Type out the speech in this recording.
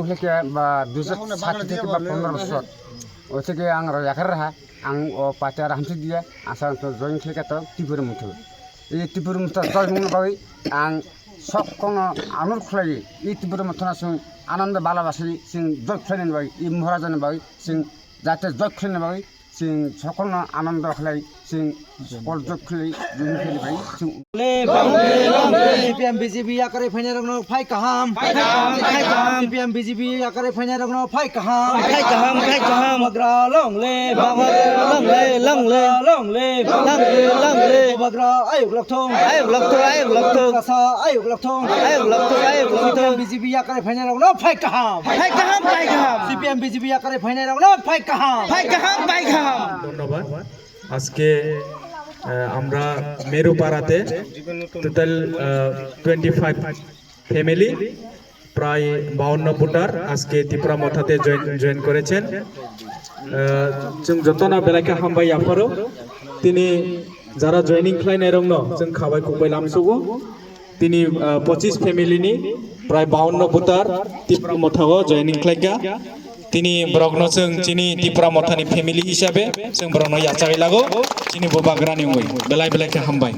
থেকে বা 2007 থেকে বা 15 বছর ওই থেকে আং রয়াখার রাহা আং ও পাচার হামসি দিয়া আসাম তো জয়েন থেকে তো ত্রিপুর মুঠো এই ত্রিপুর মুঠো জয় মুন বাই আং সব কোন আনুর খুলাই এই ত্রিপুর মুঠনা সিং আনন্দ বালাবাসি সিং জয় খুলাইন বাই এই মহারাজান বাই সিং যাতে জয় খুলাইন বাই সিং সকল আনন্দ খুলাই সিং সকল জয় খুলাই জুন খুলাই বাই সিং CPM BJP akare phainya rongno phai kaham CPM BJP akare phainya rongno phai kaham bagra long le bagra ayuk lok thong kasa ayuk lok thong CPM BJP akare phainya rongno phai kaham CPM BJP akare phainya rongno phai kaham ধন্যবাদ। আজকে আমরা মেরুপাড়াতে total 25 family প্রায় 52 voter আজকে Tripura মথাতে join করেছেন। जों जतना बेलाइखा हामबाय आफारो তিনি যারা জয়েনিং খাইনাय रंनो जों खाबाय खुबाय लामसुगो তিনি 25 ফ্যামিলিনি প্রায় 52 ভোটার ত্রিপুরা মথাও জয়েনিং খাইगा তিনি ব্রগ্ন जों চিনি ত্রিপুরা মথানি ফ্যামিলি হিসাবে जों ব্রগ্ন याचागै लागो চিনি ববাগ্রানি बेलाइ बेलाइखा हामबाय।